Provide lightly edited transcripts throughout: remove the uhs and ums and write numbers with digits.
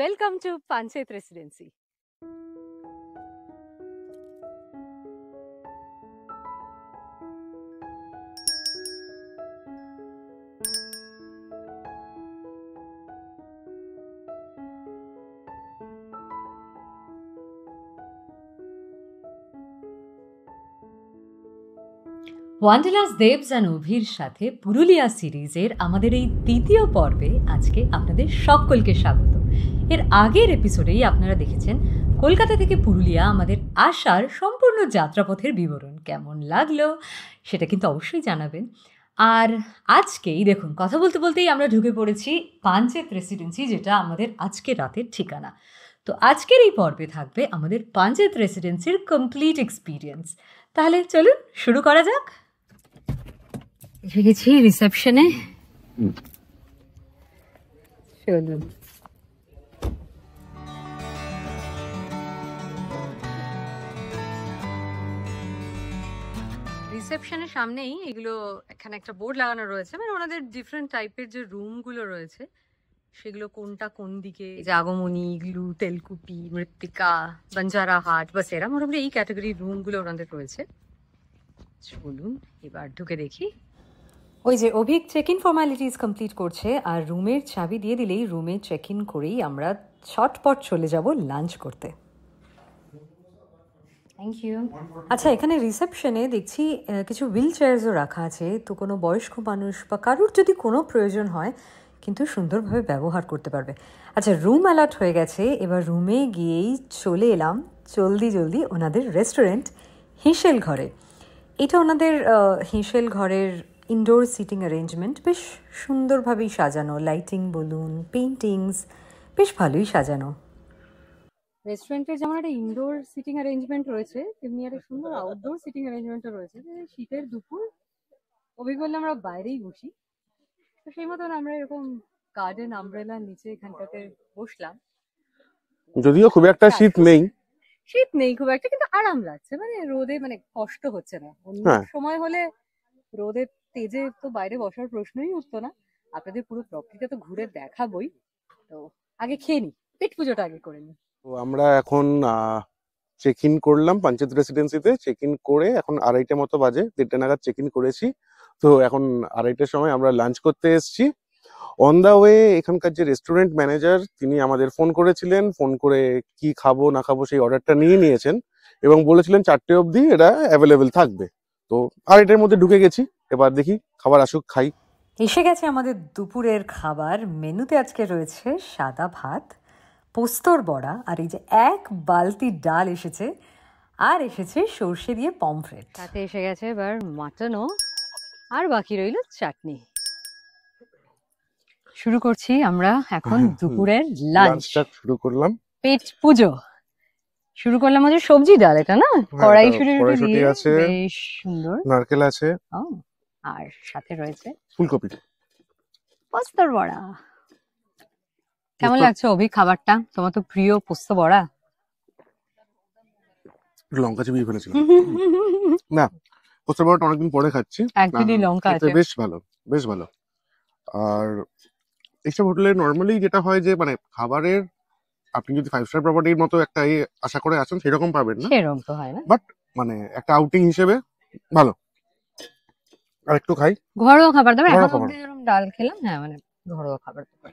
Welcome to Panchayat Residency. Wanderlust Debs and অভির সাথে পুরুলিয়া সিরিজের আমাদের এই দ্বিতীয় পর্বে আজকে আপনাদের সকলকে স্বাগত। এর আগের এপিসোডেই আপনারা দেখেছেন কলকাতা থেকে পুরুলিয়া আমাদের আসার সম্পূর্ণ যাত্রাপথের বিবরণ। কেমন লাগলো সেটা কিন্তু অবশ্যই জানাবেন। আর আজকেই দেখুন, কথা বলতে বলতেই আমরা ঢুকে পড়েছি পাঞ্চেত রেসিডেন্সি, যেটা আমাদের আজকে রাতের ঠিকানা। তো আজকের এই পর্বে থাকবে আমাদের পাঞ্চেত রেসিডেন্সির কমপ্লিট এক্সপিরিয়েন্স। তাহলে চলুন শুরু করা যাক। এসে গেছি রিসেপশনে। চলুন। রিসেপশনের সামনেই এগুলো এখানে একটা বোর্ড লাগানো রয়েছে, মানে ওনাদের ডিফারেন্ট টাইপের যে রুমগুলো রয়েছে সেগুলো কোনটা কোন দিকে, যে আগমনী, ইগলু, তেলকুপি, মৃত্তিকা, বাঞ্জারা হাট, বাস এরা মোটামুটি এই ক্যাটাগরির রুমগুলো ওনাদের রয়েছে। চলুন এবার ঢুকে দেখি। ওই যে Abhik check in formalities complete করছে, আর রুমের চাবি দিয়ে দিলেই রুমে চেক ইন করেই আমরা ছটপট চলে যাব লাঞ্চ করতে। Thank you. আচ্ছা, এখানে রিসেপশনে দেখছি কিছু হুইল চেয়ারসও রাখা আছে, তো কোনো বয়স্ক মানুষ বা কারুর যদি কোনো প্রয়োজন হয় কিন্তু সুন্দরভাবে ব্যবহার করতে পারবে। আচ্ছা, রুম অ্যালার্ট হয়ে গেছে, এবার রুমে গিয়েই চলে এলাম জলদি ওনাদের রেস্টুরেন্ট হেঁসেল ঘরে। এটা ওনাদের হেঁসেল ঘরের ইনডোর সিটিং অ্যারেঞ্জমেন্ট বেশ সুন্দরভাবেই সাজানো, লাইটিং বলুন, পেইন্টিংস বেশ ভালোই সাজানো। রেস্টুরেন্টের যেমন একটা ইনডোর সিটিং অ্যারেঞ্জমেন্ট রয়েছে, তেমনি একটা সুন্দর আউটডোর সিটিং অ্যারেঞ্জমেন্টও রয়েছে। শীতের দুপুর, অভিজ্ঞ বললে আমরা বাইরেই বসি, তো সেই মতন আমরা এরকম গার্ডেন আমব্রেলার নিচে এখানটাতে বসলাম। যদিও খুব একটা শীত নেই খুব একটা, কিন্তু আরাম লাগছে, মানে রোদে মানে কষ্ট হচ্ছে না। অন্য সময় হলে রোদের তেজে তো বাইরে বসার প্রশ্নই উঠতো না। আপনাদের পুরো প্রকৃতিটা তো ঘুরে দেখাবই, তো আগে খেয়ে নি, পেট পুজোটা আগে করে নি। তো আমরা এখন চেক ইন করলাম পাঞ্চেত রেসিডেন্সিতে। চেক ইন করে এখন 2:30 মতো বাজে, 1:30 নাগাদ চেক ইন করেছি। তো এখন 2:30টার সময় আমরা লাঞ্চ করতে এসেছি। অন দা ওয়ে এখানকার যে রেস্টুরেন্ট ম্যানেজার, তিনি আমাদের ফোন করেছিলেন, ফোন করে কি খাবো না খাবো সেই অর্ডারটা নিয়ে নিয়েছেন এবং বলেছিলেন 4টে অবধি এটা অ্যাভেলেবেল থাকবে। তো 2:30টার মধ্যে ঢুকে গেছি, এবার দেখি খাবার আসুক, খাই। এসে গেছে আমাদের দুপুরের খাবার। মেনুতে আজকে রয়েছে সাদা ভাত, পোস্তর বড়া, আর এই যে এক বালতি ডাল এসেছে, আর এসেছে সর্ষে দিয়ে পমফ্রেট। তাতে এসে গেছে এবার মাটনও, আর বাকি রইল চাটনি। শুরু করছি আমরা এখন দুপুরের লাঞ্চটা শুরু করলাম। পেট পুজো শুরু করলাম। আমাদের সবজি ডাল, এটা না কড়াইশুঁটি আছে, বেশ সুন্দর, নারকেল আছে, আর সাথে রয়েছে ফুলকপি, পোস্তর বড়া। কেমন লাগছে অভি খাবারটা? তোমার তো প্রিয় পোস্ত বড়া। লঙ্কা চিবিয়ে ফেলেছিলাম না, পোস্ত বড়াটা অনেকদিন পরে খাচ্ছি, একদমই লঙ্কা আছে, বেশ ভালো। আর এইসব হোটেলে নর্মালি যেটা হয় যে মানে খাবারের আপনি যদি 5 স্টার প্রপার্টির মতো একটা আশা করে আসেন সেরকম পাবেন না, সেরকম তো হয় না, বাট মানে একটা আউটিং হিসেবে ভালো। আর একটু খাই ঘরোয়া খাবার দাবার। এখন অবধি এরকম ডাল খেলাম, হ্যাঁ মানে ঘরোয়া খাবার দাবার।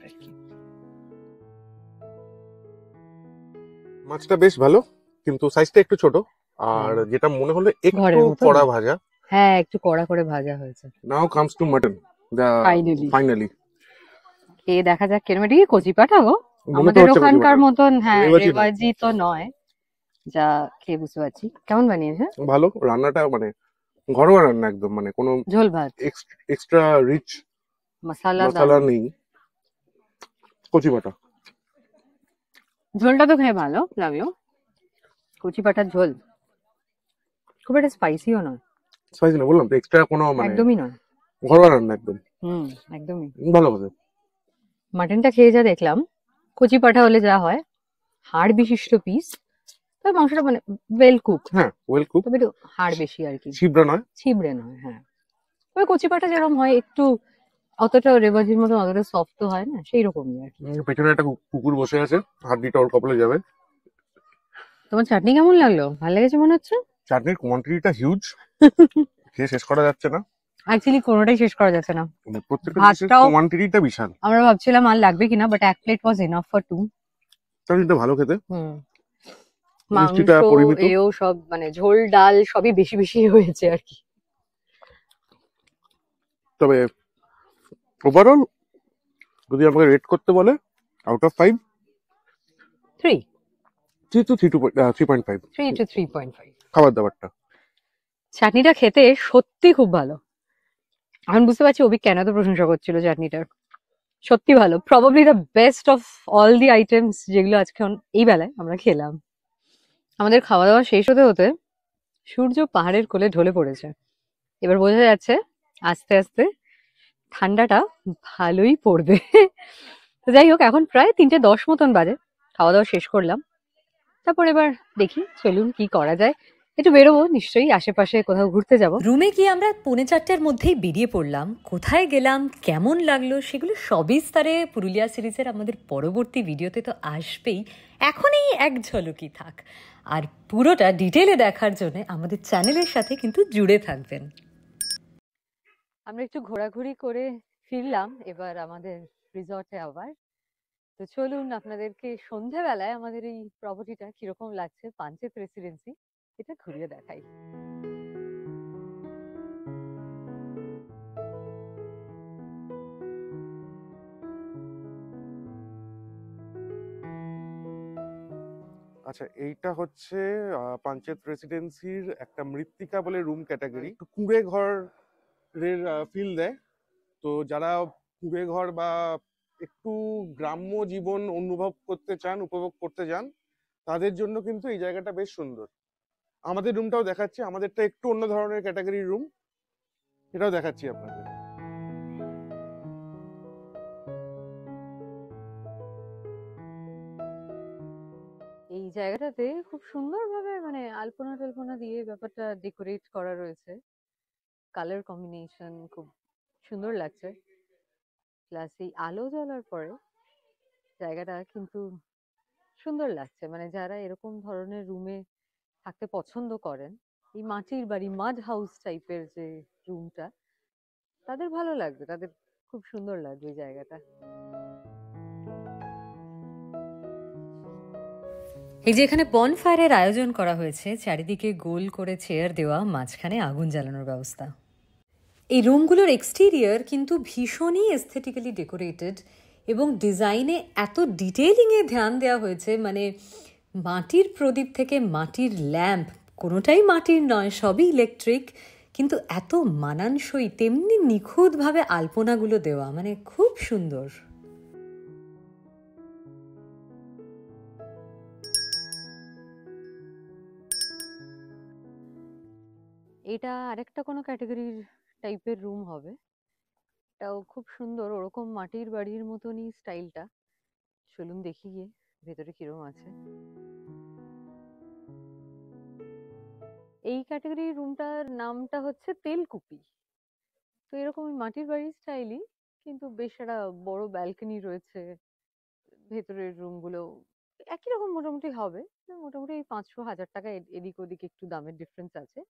মাছটা বেশ ভালো, কিন্তু সাইজটা একটু ছোট, আর যেটা মনে হলো একটু কড়া ভাজা। হ্যাঁ, একটু কড়া করে ভাজা হয়েছে। নাও কামস টু মাটন ফাইনালি। খেয়ে দেখা যাক কেরম। এটা কি কচি পাঠা গো? আমাদের ওখানকার মতন হ্যাঁ রেওয়াজি তো নয়, যা খেয়ে বুঝতে পারছি। কেমন বানিয়েছে? ভালো, রান্নাটা মানে ঘরোয়া রান্না একদম, মানে কোনো ঝোল ভাত, এক্সট্রা রিচ মশলা নেই। কচি পাঠা ঝোলটা তো খেয়ে ভালো লাগলো। কচি পাঠার ঝোল খুব একটা স্পাইসিও নয়। স্পাইসি না বললাম তো, এক্সট্রা কোনো মানে একদমই নয়, ঘরোয়া রান্না একদম। একদমই ভালো হবে। মাটনটা খেয়ে যা দেখলাম, কচি পাঠা হলে যা হয় হাড় বিশিষ্ট পিস, তবে মাংসটা মানে ওয়েল কুক, হ্যাঁ ওয়েল কুক, তবে একটু হাড় বেশি আর কি, ছিবড়ে নয়। হ্যাঁ। তবে কচি পাঠা যেরকম হয় একটু অতটা রেবাজির মতো অতটা সফট তো হয় না, সেই রকমই আর কি। পেছনে একটা কুকুর বসে আছে, হাড্ডিটা ওর কপালে যাবে। তোমার চাটনি কেমন লাগলো? ভালো লেগেছে মনে হচ্ছে। চাটনির কোয়ান্টিটিটা হিউজ, খেয়ে শেষ করা যাচ্ছে না। অ্যাকচুয়ালি কোনোটাই শেষ করা যাচ্ছে না। মানে প্রত্যেকটা জিনিসের ভাতটাও কোয়ান্টিটিটা বিশাল। আমরা ভাবছিলাম আর লাগবে কিনা, বাট এক plate was enough for two. চাটনিটা ভালো খেতে, হুম। মিষ্টিটা মাংস পরিমিত। এও সব মানে ঝোল ডাল সবই বেশি বেশি হয়েছে আর কি। তবে ওভারঅল যদি আমাকে রেট করতে বলে, আউট অফ 5, 3 3 to 3.5 to 3.5। খাবার দাবারটা। চাটনিটা খেতে সত্যি খুব ভালো। আমি বুঝতে পারছি অভি কেন এত প্রশংসা করছিল চাটনিটার। সত্যি ভালো, probably the best of all the items যেগুলো আজকে এই বেলায় আমরা খেলাম। আমাদের খাওয়া দাওয়া শেষ হতে হতে সূর্য পাহাড়ের কোলে ঢলে পড়েছে। এবার বোঝা যাচ্ছে আস্তে আস্তে ঠান্ডাটা ভালোই পড়বে। তো যাই হোক, এখন প্রায় 3:10 মতন বাজে। খাওয়া দাওয়া শেষ করলাম, তারপর এবার দেখি চলুন কি করা যায়। একটু বেরোবো নিশ্চয়ই, আশেপাশে কোথাও ঘুরতে যাব। রুমে গিয়ে আমরা 3:45-র মধ্যেই বেরিয়ে পড়লাম। কোথায় গেলাম, কেমন লাগলো, সেগুলো সবিস্তারে পুরুলিয়া সিরিজের আমাদের পরবর্তী ভিডিওতে তো আসবেই। এখনই এক ঝলকই থাক, আর পুরোটা ডিটেলে দেখার জন্য আমাদের চ্যানেলের সাথে কিন্তু জুড়ে থাকবেন। আমরা একটু ঘোরাঘুরি করে ফিরলাম এবার আমাদের রিসর্টে আবার। তো চলুন আপনাদেরকে সন্ধ্যাবেলায় আমাদের এই প্রপার্টিটা কিরকম লাগছে, পাঞ্চেত রেসিডেন্সি, এটা ঘুরিয়ে দেখাই। আচ্ছা, এইটা হচ্ছে পাঞ্চেত রেসিডেন্সির একটা মৃত্তিকা বলে রুম ক্যাটাগরি। একটু কুঁড়ে ঘরের ফিল দেয়। তো যারা কুঁড়ে ঘর বা একটু গ্রাম্য জীবন অনুভব করতে চান, উপভোগ করতে চান, তাদের জন্য কিন্তু এই জায়গাটা বেশ সুন্দর। আমাদের রুমটাও দেখাচ্ছি, আমাদেরটা একটু অন্য ধরনের ক্যাটাগরির রুম, এটাও দেখাচ্ছি আপনাদের। এই জায়গাটাতে খুব সুন্দরভাবে মানে আলপনা টালপনা দিয়ে ব্যাপারটা ডেকোরেট করা রয়েছে। কালার কম্বিনেশন খুব সুন্দর লাগছে। প্লাস এই আলো জ্বলার পরে জায়গাটা কিন্তু সুন্দর লাগছে। মানে যারা এরকম ধরনের রুমে থাকতে পছন্দ করেন, এই মাটির বাড়ি মাড হাউস টাইপের যে রুমটা, তাদের ভালো লাগবে, তাদের খুব সুন্দর লাগবে এই জায়গাটা। এই যে এখানে বনফায়ারের আয়োজন করা হয়েছে, চারিদিকে গোল করে চেয়ার দেওয়া, মাঝখানে আগুন জ্বালানোর ব্যবস্থা। এই রুমগুলোর এক্সটেরিয়র কিন্তু ভীষণই এস্থেটিক্যালি ডেকোরেটেড এবং ডিজাইনে এত ডিটেইলিংয়ে ধ্যান দেওয়া হয়েছে। মানে মাটির প্রদীপ থেকে মাটির ল্যাম্প, কোনোটাই মাটির নয়, সবই ইলেকট্রিক, কিন্তু এত মানানসই, তেমনি নিখুঁতভাবে আলপনাগুলো দেওয়া, মানে খুব সুন্দর। এটা আরেকটা কোনো ক্যাটাগরির টাইপের রুম হবে। এটাও খুব সুন্দর, ওরকম মাটির বাড়ির মতনই স্টাইলটা। চলুন দেখি গিয়ে ভেতরে কিরকম আছে। এই ক্যাটাগরির রুমটার নামটা হচ্ছে তেলকুপি। তো এরকম মাটির বাড়ির স্টাইলই, কিন্তু বেশ একটা বড় ব্যালকনি রয়েছে। ভেতরের রুমগুলো একই রকম মোটামুটি হবে। মোটামুটি এই 500-1000 টাকা এদিক ওদিক একটু দামের ডিফারেন্স আছে।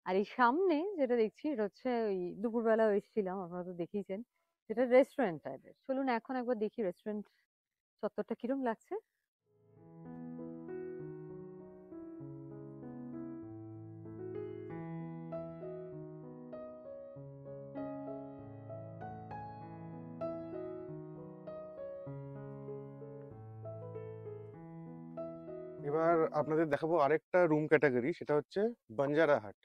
আর এই সামনে যেটা দেখছি এটা হচ্ছে ওই দুপুরবেলা এসেছিলাম, আপনারা তো দেখেইছেন, যেটা রেস্টুরেন্ট টাইপের। চলুন এখন একবার দেখি রেস্টুরেন্ট চত্বরটা কিরম লাগছে। এবার আপনাদের দেখাবো আরেকটা রুম ক্যাটাগরি, সেটা হচ্ছে বাঞ্জারা হাট।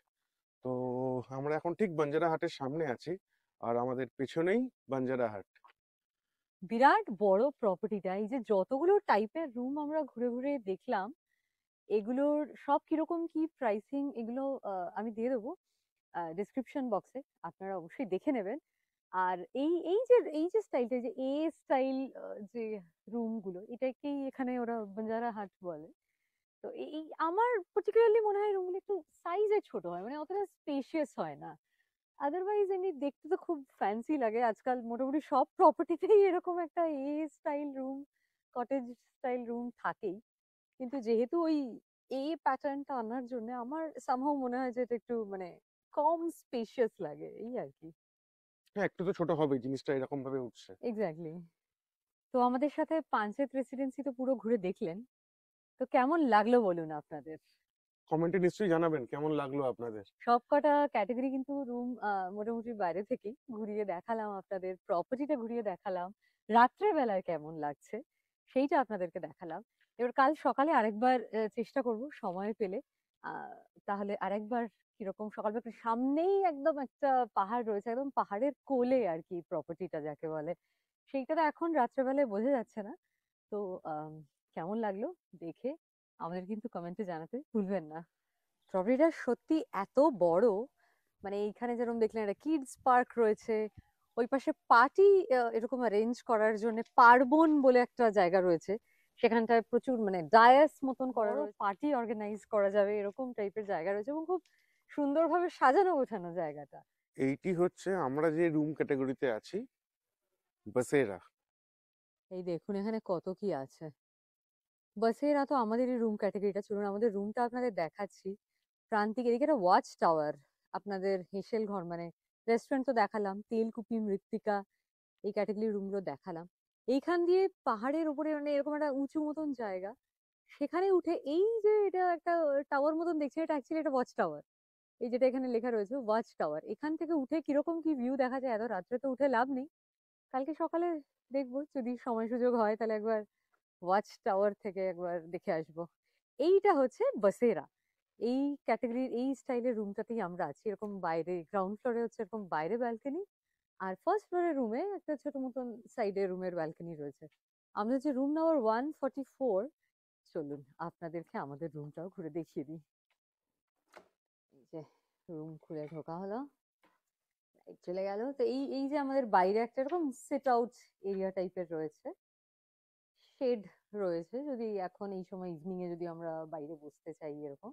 তো আমরা এখন ঠিক বাঞ্জারা হাটের সামনে আছি, আর আমাদের পেছনেই বাঞ্জারা হাট। বিরাট বড় প্রপার্টিটা। এই যে যতগুলো টাইপের রুম আমরা ঘুরে ঘুরে দেখলাম, এগুলোর সব কিরকম কি প্রাইসিং, এগুলো আমি দিয়ে দেবো ডিসক্রিপশন বক্সে, আপনারা অবশ্যই দেখে নেবেন। আর এই যে স্টাইলটা, যে এ স্টাইল যে রুমগুলো, এটাকেই এখানে ওরা বাঞ্জারা হাট বলে। তো এই আমার পার্টিকুলারলি মনে হয় রুমগুলো একটু সাইজে ছোট হয়, মানে অতটা স্পেশিয়াস হয় না। আদারওয়াইজ এমনি দেখতে তো খুব ফ্যান্সি লাগে। আজকাল মোটামুটি সব প্রপার্টিতেই এরকম একটা style room, cottage style room থাকেই। কিন্তু যেহেতু ওই প্যাটার্নটা আনার জন্য আমার সামহাও মনে হয় যে এটা একটু মানে কম স্পেশিয়াস লাগে, এই আর কি। হ্যাঁ, একটু তো ছোট হবেই, জিনিসটা এরকম ভাবে উঠছে। এক্স্যাক্টলি। তো আমাদের সাথে পাঞ্চেত রেসিডেন্সি তো পুরো ঘুরে দেখলেন, তো কেমন লাগলো বলুন আপনাদের? কমেন্টে নিশ্চয়ই জানাবেন কেমন লাগলো আপনাদের। সবকটা ক্যাটেগরি কিন্তু রুম মোটামুটি বাইরে থেকেই ঘুরিয়ে দেখালাম আপনাদের, প্রপার্টিটা ঘুরিয়ে দেখালাম, রাত্রের বেলায় কেমন লাগছে সেইটা আপনাদেরকে দেখালাম। এবার কাল সকালে আরেকবার চেষ্টা করব সময় পেলে। আহ, তাহলে আরেকবার কিরকম সকালবেলা সামনেই একদম একটা পাহাড় রয়েছে, একদম পাহাড়ের কোলে আর কি প্রপার্টিটা যাকে বলে, সেইটা তো এখন রাত্রেবেলায় বোঝা যাচ্ছে না। তো আম, কেমন লাগলো দেখে আমাদের কিন্তু কমেন্টে জানাতে ভুলবেন না। স্ট্রবেরিটা সত্যি এত বড়, মানে এইখানে যেরকম দেখলেন একটা কিডস পার্ক রয়েছে, ওই পাশে পার্টি এরকম অ্যারেঞ্জ করার জন্য পার্বণ বলে একটা জায়গা রয়েছে, সেখানটায় প্রচুর মানে ডায়াস মতন করা রয়েছে, পার্টি অর্গানাইজ করা যাবে এরকম টাইপের জায়গা রয়েছে, এবং খুব সুন্দরভাবে সাজানো গোছানো জায়গাটা। এইটি হচ্ছে আমরা যে রুম ক্যাটাগরিতে আছি, বসেরা। এই দেখুন এখানে কত কি আছে। বাসেরা তো আমাদের এই রুম ক্যাটাগরিটা, চলুন আমাদের রুমটা আপনাদের দেখাচ্ছি। প্রান্তিক এদিকে একটা ওয়াচ টাওয়ার, আপনাদের হেসেল ঘর মানে রেস্টুরেন্ট তো দেখালাম, তেলকুপি, মৃত্তিকা, এই ক্যাটাগরির রুমগুলো দেখালাম। এইখান দিয়ে পাহাড়ের উপরে মানে এরকম একটা উঁচু মতন জায়গা, সেখানে উঠে এই যে এটা একটা টাওয়ার মতন দেখছি, এটা অ্যাকচুয়ালি একটা ওয়াচ টাওয়ার। এই যেটা এখানে লেখা রয়েছে ওয়াচ টাওয়ার, এখান থেকে উঠে কিরকম কি ভিউ দেখা যায়, এত রাত্রে তো উঠে লাভ নেই, কালকে সকালে দেখবো যদি সময় সুযোগ হয় তাহলে একবার ওয়াচ টাওয়ার থেকে একবার দেখে আসবো। এইটা হচ্ছে বসেরা, এই ক্যাটাগরির এই স্টাইলের রুমটাতেই আমরা আছি। এরকম বাইরে গ্রাউন্ড ফ্লোরে হচ্ছে এরকম বাইরে ব্যালকনি, আর ফার্স্ট ফ্লোরের রুমে একটা ছোট মতন সাইডে রুমের ব্যালকনি রয়েছে। আমরা যে রুম নাম্বার 144, চলুন আপনাদেরকে আমাদের রুমটাও ঘুরে দেখিয়ে দিই। এই যে রুম খুলে ঢোকা হলো, লাইট চলে গেল। তো এই এই যে আমাদের বাইরে একটা এরকম সিট আউট এরিয়া টাইপের রয়েছে, শেড রয়েছে, যদি এখন এই সময় ইভিনিং এ যদি আমরা বাইরে বসতে চাই এরকম।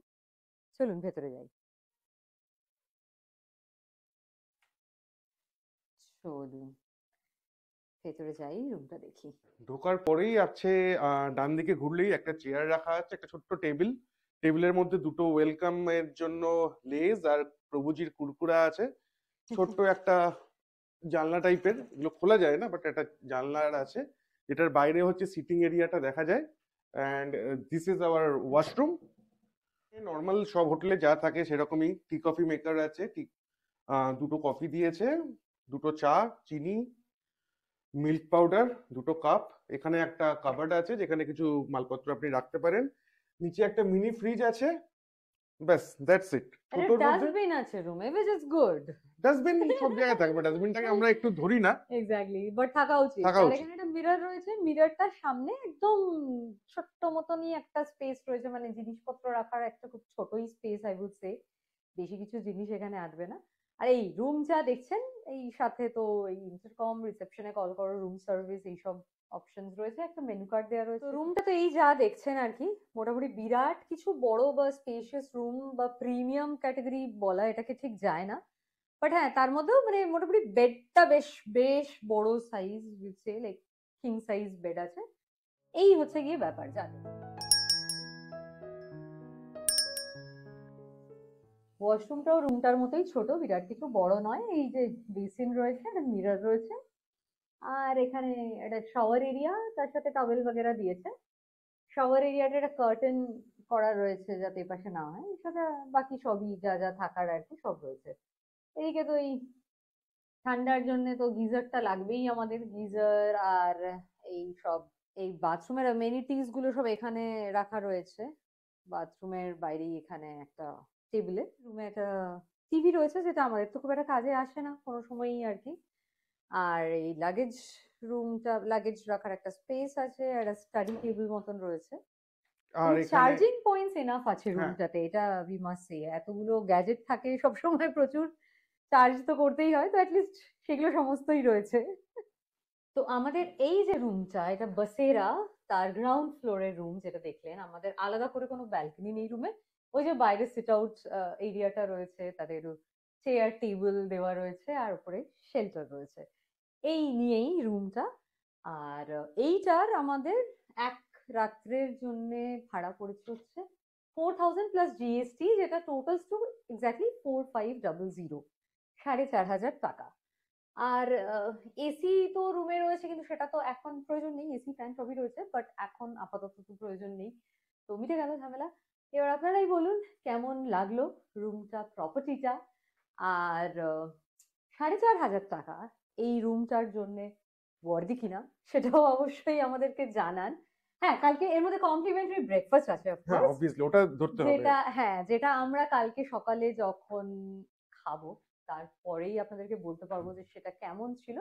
চলুন ভেতরে যাই, চলুন ভেতরে যাই, রুমটা দেখি। ঢোকার পরেই আছে, ডান দিকে ঘুরলেই একটা চেয়ার রাখা আছে, একটা ছোট্ট টেবিল। টেবিলের মধ্যে দুটো ওয়েলকাম এর জন্য লেজ আর প্রভুজির কুরকুরা আছে। ছোট্ট একটা জানলা টাইপের, এগুলো খোলা যায় না, বাট একটা জানলার আছে, যেটার বাইরে হচ্ছে সিটিং এরিয়াটা দেখা যায়। And this is our washroom. Normal সব হোটেলে যা থাকে সেরকমই, টি কফি মেকার আছে, দুটো কফি দিয়েছে, দুটো চা, চিনি, মিল্ক পাউডার, দুটো কাপ। এখানে একটা কাবার্ড আছে যেখানে কিছু মালপত্র আপনি রাখতে পারেন। নিচে একটা মিনি ফ্রিজ আছে। ব্যাস, দ্যাটস ইট। একটা ছোটর মধ্যে ডাস্টবিন আছে রুমে, which is good. ডাস্টবিন সব জায়গায় থাকবে, ডাস্টবিনটাকে আমরা একটু ধরি না, এক্স্যাক্টলি, বাট থাকা উচিত। থাকা আর উচিত। এখানে একটা মিরর রয়েছে, মিররটার সামনে একদম ছোট্ট মতনই একটা স্পেস রয়েছে, মানে জিনিসপত্র রাখার একটা খুব ছোটই স্পেস আই উড সে, বেশি কিছু জিনিস এখানে আটবে না। আর এই রুম যা দেখছেন, এই সাথে তো এই ইন্টারকম, রিসেপশনে কল করো, রুম সার্ভিস, এইসব অপশনস রয়েছে, একটা মেনু কার্ড দেওয়া রয়েছে। রুমটা তো এই যা দেখছেন আর কি, মোটামুটি বিরাট কিছু বড় বা স্পেশিয়াস রুম বা প্রিমিয়াম ক্যাটাগরি বলা এটাকে ঠিক যায় না, বাট হ্যাঁ তার মধ্যেও মানে মোটামুটি বেডটা বেশ বেশ বড় size, like king size bed আছে। এই হচ্ছে গিয়ে ব্যাপার, জানো। ওয়াশরুমটাও রুমটার মতোই ছোট, বিরাট কিছু বড় নয়। এই যে বেসিন রয়েছে, একটা মিরর রয়েছে, আর এখানে একটা শাওয়ার এরিয়া, তার সাথে টাওয়েল বগেরা দিয়েছে। শাওয়ার এরিয়াটা একটা কার্টেন করা রয়েছে যাতে এপাশে না হয়, সাথে বাকি সবই যা যা থাকার আর কি সব রয়েছে। এদিকে তো এই ঠান্ডার জন্য তো গিজারটা লাগবেই আমাদের, গিজার আর এই সব, এই বাথরুমের অ্যামেনিটিস গুলো সব এখানে রাখা রয়েছে। বাথরুমের বাইরেই এখানে একটা টেবিলে রুমে একটা টিভি রয়েছে, যেটা আমাদের তো খুব একটা কাজে আসে না কোনো সময়ই আর কি। আর এই লাগেজ রুমটা, লাগেজ রাখার একটা স্পেস আছে, আর একটা স্টাডি টেবিল মতন রয়েছে। আর এবং এখানে চার্জিং পয়েন্টস এনাফ আছে হ্যাঁ, রুমটাতে, এটা উই মাস্ট সে। এতগুলো গ্যাজেট থাকে সব সময়, প্রচুর চার্জ তো করতেই হয়, তো অ্যাটলিস্ট সেগুলো সমস্তই রয়েছে। তো আমাদের এই যে রুমটা, এটা বসেরা, তার গ্রাউন্ড ফ্লোরের রুম যেটা দেখলেন, আমাদের আলাদা করে কোনো ব্যালকনি নেই রুমে। ওই যে বাইরে সিট আউট এরিয়াটা রয়েছে, তাদের চেয়ার টেবিল দেওয়া রয়েছে আর উপরে শেল্টার রয়েছে। এই নিয়েই রুমটা। আর এইটার আমাদের এক রাত্রের জন্য ভাড়া পড়েছে হচ্ছে 4000 প্লাস জিএসটি, যেটা টোটালস টু এক্স্যাক্টলি 4500, 4500 টাকা। আর এসি তো রুমে রয়েছে, কিন্তু সেটা তো এখন প্রয়োজন নেই। এসি ফ্যান সবই রয়েছে, বাট এখন আপাতত তো প্রয়োজন নেই। তো মিটে গেল ঝামেলা। এবার আপনারাই বলুন কেমন লাগলো রুমটা, প্রপার্টিটা। আর 4500 টাকা এই রুমটার জন্য ওয়ার্দি কিনা সেটাও অবশ্যই আমাদেরকে জানান। হ্যাঁ, কালকে এর মধ্যে কমপ্লিমেন্টারি ব্রেকফাস্ট আছে of হ্যাঁ course, অবভিয়াসলি ওটা ধরতে হবে। যেটা আমরা কালকে সকালে যখন খাবো তারপরেই আপনাদেরকে বলতে পারবো যে সেটা কেমন ছিল।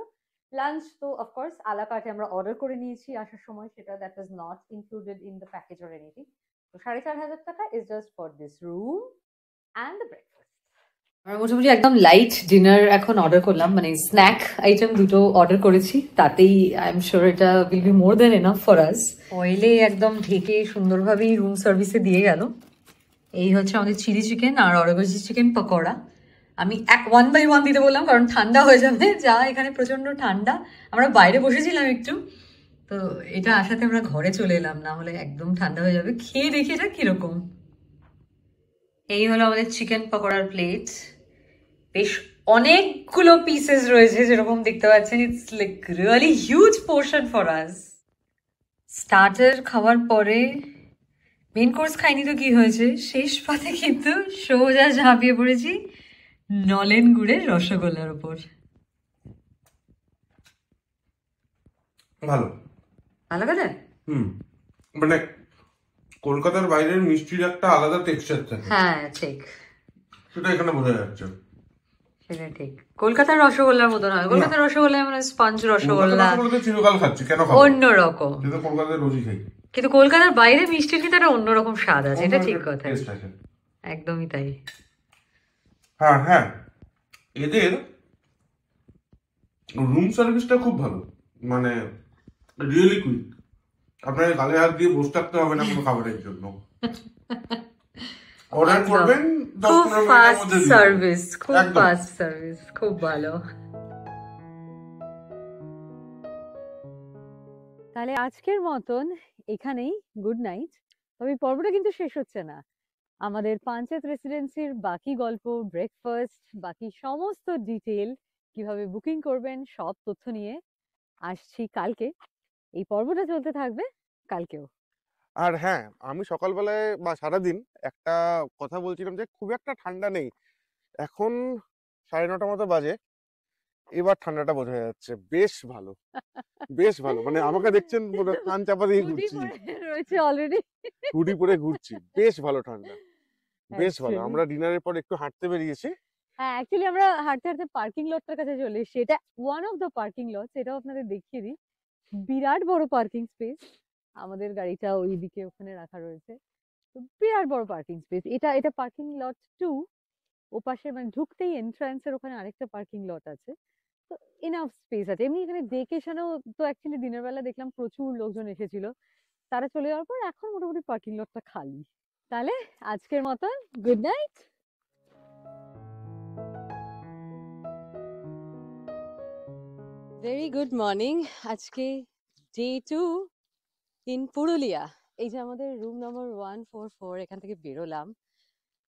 লাঞ্চ তো অফকোর্স আলা কার্টে আমরা অর্ডার করে নিয়েছি আসার সময়, সেটা that is not included in the package or anything. তো 4500 টাকা is just for this room and the breakfast. আর মোটামুটি একদম লাইট ডিনার এখন অর্ডার করলাম, মানে স্ন্যাক আইটেম দুটো অর্ডার করেছি, তাতেই আই এম শিওর এটা will be more than enough for us. অয়েলে একদম ঢেকে সুন্দরভাবেই রুম সার্ভিসে দিয়ে গেল। এই হচ্ছে আমাদের চিলি চিকেন আর অর্ডার করেছি চিকেন পকোড়া। আমি 1 বাই 1 দিতে বললাম, কারণ ঠান্ডা হয়ে যাবে, যা এখানে প্রচন্ড ঠান্ডা। আমরা বাইরে বসেছিলাম একটু, তো এটা আসাতে আমরা ঘরে চলে এলাম, না হলে একদম ঠান্ডা হয়ে যাবে। খেয়ে দেখি এটা কিরকম। এই হলো আমাদের চিকেন পকোড়ার প্লেট। বেশ অনেকগুলো পিসেস রয়েছে, যেরকম দেখতে পাচ্ছেন। It's like really huge portion for us. Starter খাওয়ার পরে মেন কোর্স খাইনি তো কি হয়েছে, শেষ পাতে কিন্তু সোজা ঝাঁপিয়ে পড়েছি নলেন গুড়ের রসগোল্লার উপর। ভালো ভালো কথা। মানে কলকাতার বাইরের মিষ্টির একটা আলাদা টেক্সচার থাকে। হ্যাঁ ঠিক, সেটা এখানে বোঝা যাচ্ছে। সেটা ঠিক। কলকাতার রসগোল্লার মতো নয়। কলকাতার রসগোল্লা মানে স্পঞ্জ রসগোল্লা, চিরকাল খাচ্ছি কেন খাবো, অন্যরকম। কিন্তু কলকাতায় রোজই খাই। কিন্তু কলকাতার বাইরে মিষ্টির কিন্তু একটা অন্যরকম স্বাদ আছে, এটা ঠিক কথা, একদমই তাই। হ্যাঁ হ্যাঁ, এদের রুম সার্ভিসটা খুব ভালো, মানে রিয়েলি কুইক। আপনাকে গালে হাত দিয়ে বসে থাকতে হবে না কোনো খাবারের জন্য। অর্ডার করবেন, 10-15 মিনিটের মধ্যে সার্ভিস, খুব ফাস্ট সার্ভিস, খুব ভালো। তাহলে আজকের মতন এখানেই গুড নাইট। তবে পর্বটা কিন্তু শেষ হচ্ছে না। আমাদের পাঞ্চেত রেসিডেন্সির বাকি গল্প, ব্রেকফাস্ট, বাকি সমস্ত ডিটেল, কিভাবে বুকিং করবেন, সব তথ্য নিয়ে আসছি কালকে। এই পর্বটা চলতে থাকবে কালকেও। আর হ্যাঁ, আমি সকালবেলায় বা সারাদিন একটা কথা বলছিলাম যে খুব একটা ঠান্ডা নেই। এখন 9:30 মতো বাজে, এবার ঠান্ডাটা বোঝা যাচ্ছে। বেশ ভালো, বেশ ভালো। মানে আমাকে দেখছেন কান চাপা দিয়ে ঘুরছি, রয়েছে অলরেডি হুডি পরে ঘুরছি। বেশ ভালো ঠান্ডা, বেশ ভালো। আমরা ডিনারের পর একটু হাঁটতে বেরিয়েছি। হ্যাঁ, অ্যাকচুয়ালি আমরা হাঁটতে হাঁটতে পার্কিং লটটার কাছে চলে এসেছি। এটা one of the parking lot, এটাও আপনাদের দেখিয়ে দিই। বিরাট বড় পার্কিং স্পেস। আমাদের গাড়িটা ওইদিকে ওখানে রাখা রয়েছে, তো বিরাট বড় পার্কিং স্পেস। এটা পার্কিং লট 2। ওপাশে মানে ঢুকতেই এন্ট্রান্সের ওখানে আরেকটা পার্কিং লট আছে, তো এনাফ স্পেস আছে। এমনি এখানে ভেকেশনেও তো অ্যাকচুয়ালি দিনের বেলা দেখলাম প্রচুর লোকজন এসেছিল, তারা চলে যাওয়ার পর এখন মোটামুটি পার্কিং লটটা খালি। তাহলে আজকের মতন good night. Very good morning. আজকে ডে 2 ইন পুরুলিয়া। এই যে আমাদের রুম নম্বর 144, এখান থেকে বেরোলাম।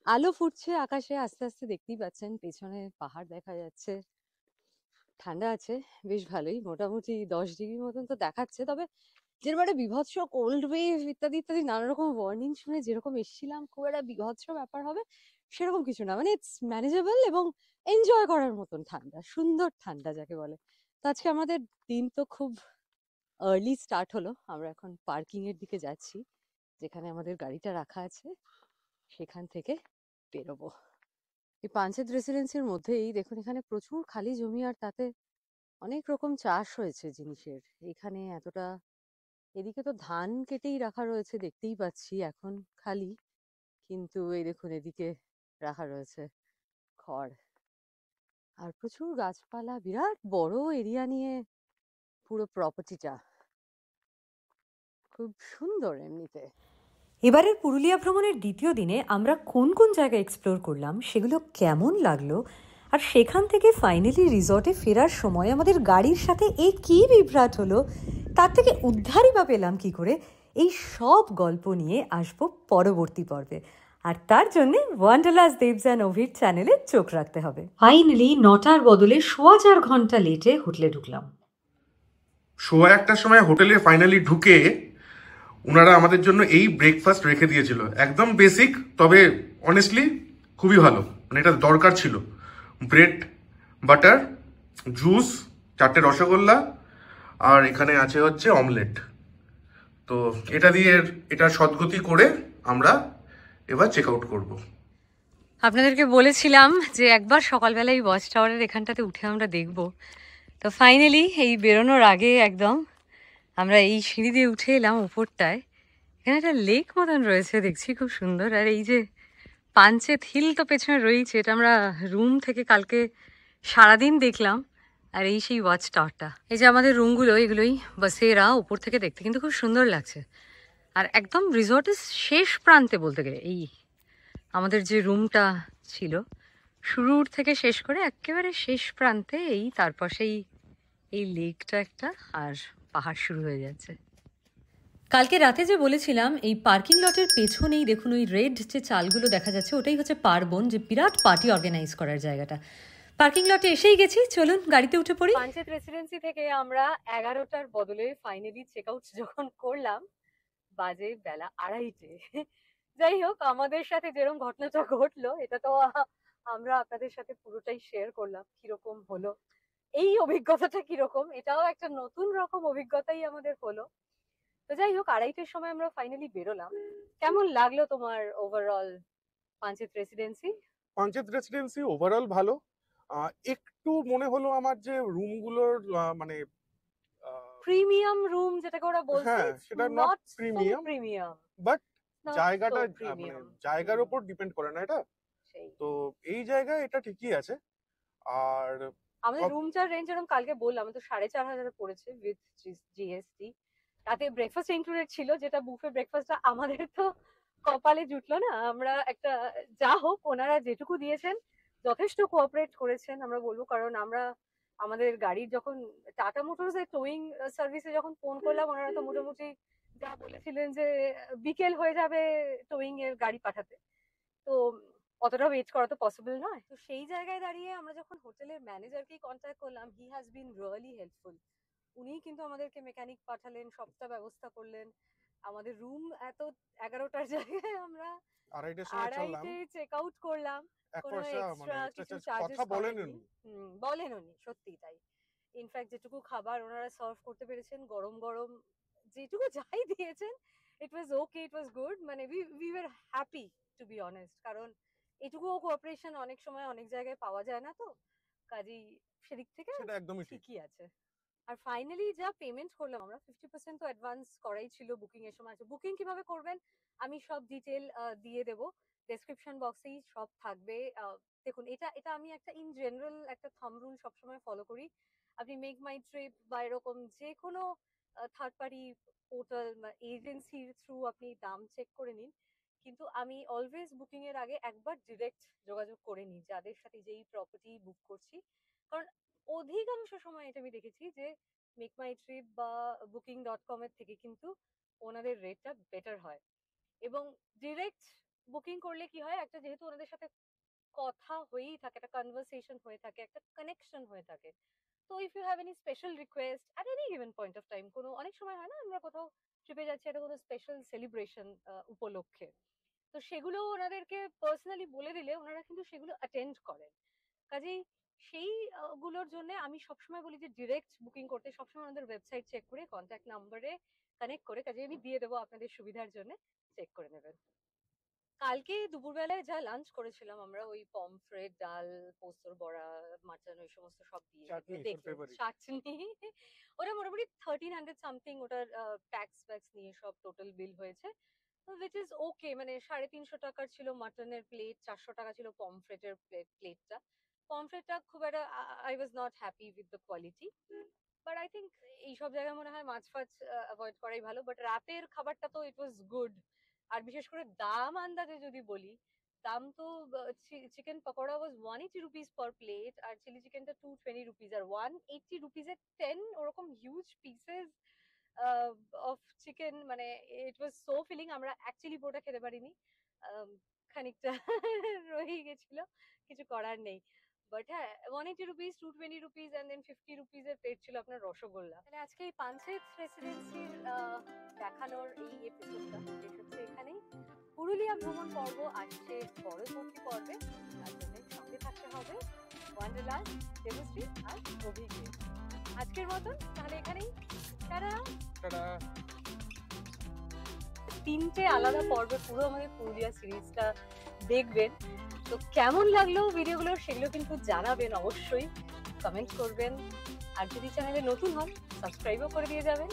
আলো ফুটছে আকাশে আস্তে আস্তে, দেখতেই পাচ্ছেন পেছনে পাহাড় দেখা যাচ্ছে। ঠান্ডা আছে বেশ ভালোই, মোটামুটি 10 ডিগ্রি মতন তো দেখাচ্ছে। তবে যেরকম একটা বিভৎস কোল্ড ওয়েভ ইত্যাদি ইত্যাদি নানা রকম ওয়ার্নিং শুনে যেরকম এসেছিলাম খুব একটা বিভৎস ব্যাপার হবে সেরকম কিছু না, মানে ইটস ম্যানেজেবল এবং এনজয় করার মতন ঠান্ডা, সুন্দর ঠান্ডা যাকে বলে। তো আজকে আমাদের দিন তো খুব আর্লি স্টার্ট হলো। আমরা এখন পার্কিং এর দিকে যাচ্ছি, যেখানে আমাদের গাড়িটা রাখা আছে সেখান থেকে বেরোবো। এই পাঞ্চেত রেসিডেন্সির মধ্যেই দেখুন, এখানে প্রচুর খালি জমি, আর তাতে অনেক রকম চাষ হয়েছে জিনিসের। এখানে এতটা, এদিকে তো ধান কেটেই রাখা রয়েছে দেখতেই পাচ্ছি, এখন খালি। কিন্তু এই দেখুন এদিকে রাখা রয়েছে খড়, আর প্রচুর গাছপালা, বিরাট বড় এরিয়া নিয়ে পুরো প্রপার্টিটা, খুব সুন্দর এমনিতে। এবারের পুরুলিয়া ভ্রমণের দ্বিতীয় দিনে আমরা কোন কোন জায়গা এক্সপ্লোর করলাম, সেগুলো কেমন লাগলো, আর সেখান থেকে ফাইনালি রিসর্টে ফেরার সময় আমাদের গাড়ির সাথে এই কী বিভ্রাট হলো, তার থেকে উদ্ধারই বা পেলাম কী করে, এই সব গল্প নিয়ে আসবো পরবর্তী পর্বে। আর তার জন্যে ওয়ান্ডারলাস দেবস অ্যান্ড অভির চ্যানেলে চোখ রাখতে হবে। ফাইনালি 9টার বদলে 4.25 লেটে হোটেলে ঢুকলাম। 1:15 সময় হোটেলে ফাইনালি ঢুকে ওনারা আমাদের জন্য এই ব্রেকফাস্ট রেখে দিয়েছিল, একদম বেসিক, তবে অনেস্টলি খুবই ভালো, মানে এটা দরকার ছিল। ব্রেড, বাটার, জুস, 4টে রসগোল্লা, আর এখানে আছে হচ্ছে অমলেট। তো এটা দিয়ে এটা সদ্গতি করে আমরা এবার চেক আউট করবো। আপনাদেরকে বলেছিলাম যে একবার সকালবেলা এই ওয়াচ টাওয়ারের এখানটাতে উঠে আমরা দেখব। তো ফাইনালি এই বেরোনোর আগে একদম আমরা এই সিঁড়ি দিয়ে উঠে এলাম উপরটায়। এখানে একটা লেক মতন রয়েছে, দেখছি খুব সুন্দর। আর এই যে পাঞ্চেত হিল তো পেছনে রয়েছে, এটা আমরা রুম থেকে কালকে সারাদিন দেখলাম। আর এই সেই ওয়াচ টাওয়ারটা, এই যে আমাদের রুমগুলো, এগুলোই বাসেরা উপর থেকে দেখতে কিন্তু খুব সুন্দর লাগছে। আর একদম রিসর্টের শেষ প্রান্তে বলতে গেলে এই আমাদের যে রুমটা ছিল, শুরুর থেকে শেষ করে একেবারে শেষ প্রান্তে এই তার পাশেই এই লেকটা একটা, আর পাহাড় শুরু হয়ে যাচ্ছে। কালকে রাতে যে বলেছিলাম এই পার্কিং লটের পেছনেই দেখুন ওই রেড যে চালগুলো দেখা যাচ্ছে, ওটাই হচ্ছে পার্বণ, যে বিরাট পার্টি অর্গানাইজ করার জায়গাটা। পার্কিং লটে এসেই গেছি, চলুন গাড়িতে উঠে পড়ি। পাঞ্চেত রেসিডেন্সি থেকে আমরা 11টার বদলে ফাইনালি চেক আউট যখন করলাম, বাজে বেলা 2:30। যাই হোক, আমাদের সাথে যেরকম ঘটনাটা ঘটলো, এটা তো আমরা আপনাদের সাথে পুরোটাই শেয়ার করলাম কিরকম হলো, এই অভিজ্ঞতাটা কিরকম, এটাও একটা নতুন রকম অভিজ্ঞতাই আমাদের হলো। তো যাই হোক, 2:30টার সময় আমরা ফাইনালি বেরোলাম। কেমন লাগলো তোমার overall Panchet residency? Panchet residency overall ভালো। একটু মনে হলো আমার যে রুমগুলোর মানে প্রিমিয়াম রুম যেটাকে ওরা বলছে, হ্যাঁ, সেটা not premium, premium, but not জায়গাটা so মানে premium। জায়গার উপর ডিপেন্ড করে না এটা। সেই তো এই জায়গায় এটা ঠিকই আছে। আর আমাদের রুমটার রেঞ্জ যেরকম কালকে বললাম, তো 4,500 পড়েছে উইথ জিএসটি। তাতে ব্রেকফাস্ট ইনক্লুডেড ছিল, যেটা বুফে ব্রেকফাস্টটা আমাদের তো কপালে জুটলো না। আমরা একটা, যা হোক, ওনারা যেটুকু দিয়েছেন যথেষ্ট কোঅপারেট করেছেন আমরা বলবো। কারণ আমরা আমাদের গাড়ির যখন টাটা মোটরস এর টোয়িং সার্ভিসে যখন ফোন করলাম, ওনারা তো মোটামুটি যা বলেছিলেন যে বিকেল হয়ে যাবে টোয়িং এর গাড়ি পাঠাতে। তো অতটা ওয়েট করা তো পসিবল নয়। তো সেই জায়গায় দাঁড়িয়ে আমরা যখন হোটেলের ম্যানেজারকেই কন্ট্যাক্ট করলাম, he has been really helpful. উনিই কিন্তু আমাদেরকে মেকানিক পাঠালেন, সবটা ব্যবস্থা করলেন। আমাদের রুম এত 11টার জায়গায় আমরা 2:30টার সময় চললাম। 2:30 চেক আউট করলাম। এক কোনো পয়সা মানে এক্সট্রা এক্সট্রা কিছু চার্জ চার্জেস কথা বলেন করেননি। উনি। বলেন উনি, সত্যিই তাই। ইনফ্যাক্ট যেটুকু খাবার ওনারা সার্ভ করতে পেরেছেন, গরম গরম যেটুকু যাই দিয়েছেন, ইট ওয়াজ ওকে, ইট ওয়াজ গুড। মানে we were happy to be honest. কারণ এটুকুও কোঅপারেশন অনেক সময় অনেক জায়গায় পাওয়া যায় না। তো কাজেই সেদিক থেকে সেটা একদমই ঠিক। ঠিকই আছে। আর ফাইনালি যা পেমেন্ট করলাম আমরা, 50% তো অ্যাডভান্স করাই ছিল বুকিং এর সময়। আছে বুকিং কিভাবে করবেন আমি সব ডিটেল দিয়ে দেব, ডেসক্রিপশন বক্সেই সব থাকবে। দেখুন, এটা এটা আমি একটা ইন জেনারেল একটা থাম রুল সবসময় ফলো করি। আপনি মেক মাই ট্রিপ বা এরকম যে কোনো থার্ড পার্টি পোর্টাল বা এজেন্সির থ্রু আপনি দাম চেক করে নিন। কিন্তু আমি অলওয়েজ বুকিং এর আগে একবার ডিরেক্ট যোগাযোগ করে নিই যাদের সাথে যেই প্রপার্টি বুক করছি। কারণ অধিকাংশ সময় এটা আমি দেখেছি যে মেক মাই ট্রিপ বা booking.com এর থেকে কিন্তু ওনাদের রেটটা বেটার হয়। এবং ডিরেক্ট বুকিং করলে কি হয়, একটা যেহেতু ওনাদের সাথে কথা হয়েই থাকে, একটা কনভারসেশন হয়ে থাকে, একটা কানেকশন হয়ে থাকে। তো if you have any special request at any given point of time, কোনো অনেক সময় হয় না আমরা কোথাও ট্রিপে যাচ্ছি একটা কোনো স্পেশাল সেলিব্রেশন উপলক্ষে, তো সেগুলো ওনাদেরকে পার্সোনালি বলে দিলে ওনারা কিন্তু সেগুলো অ্যাটেন্ড করেন। কাজেই সেই গুলোর জন্য আমি সবসময় বলি যে ডিরেক্ট বুকিং করতে, সবসময় আমাদের ওয়েবসাইট চেক করে কন্ট্যাক্ট নাম্বারে কানেক্ট করে, কাজে আমি দিয়ে দেবো আপনাদের সুবিধার জন্য, চেক করে নেবেন। কালকে দুপুরবেলায় যা লাঞ্চ করেছিলাম আমরা, ওই পমফ্রেট, ডাল, পোস্তর বড়া, মাটন, ওই সমস্ত সব দিয়ে দেখলেন, চাটনি, ওটা মোটামুটি 1300 সামথিং, ওটার ট্যাক্স ফ্যাক্স নিয়ে সব টোটাল বিল হয়েছে, which is okay। মানে 350 টাকার ছিল মাটনের প্লেট, 400 টাকা ছিল পমফ্রেটের প্লেটটা। পমফ্রেটটা খুব একটা, I was not happy with the quality, but I think এইসব জায়গায় মনে হয় মাছ ফাছ অ্যাভয়েড করাই ভালো। বাট রাতের খাবারটা তো ইট ওয়াজ গুড। আর বিশেষ করে দাম আন্দাজে যদি বলি, দাম তো চিকেন পকোড়া ওয়াজ 180 রুপিস পার প্লেট, আর চিলি চিকেনটা 220 রুপিস, আর 180 রুপিসের 10 ওরকম হিউজ পিসেস অফ চিকেন, মানে ইট ওয়াজ সো ফিলিং। আমরা অ্যাকচুয়ালি পুরোটা খেতে পারিনি, খানিকটা রয়ে গেছিল, কিছু করার নেই। বাট হ্যাঁ, 180 rupees, 220 rupees and then 50 rupees এর প্লেট ছিল আপনার রসগোল্লা। তাহলে আজকে এই পাঞ্চেত রেসিডেন্সির দেখানোর এই এপিসোডটা শেষ হচ্ছে এখানেই। পুরুলিয়া ভ্রমণ পর্ব আসছে পরবর্তী পর্বে, তার জন্য সঙ্গে থাকতে হবে ওয়ান্ডারল্যান্ড, দেবশ্রী আর অভিজ্ঞ। আজকের মতন তাহলে এখানেই, টাটা। তিনটে আলাদা পর্বে পুরো আমাদের পুরুলিয়া সিরিজটা দেখবেন। তো কেমন লাগলো ভিডিওগুলো সেগুলো কিন্তু জানাবেন, অবশ্যই কমেন্ট করবেন, আর যদি চ্যানেলে নতুন হন সাবস্ক্রাইবও করে দিয়ে যাবেন।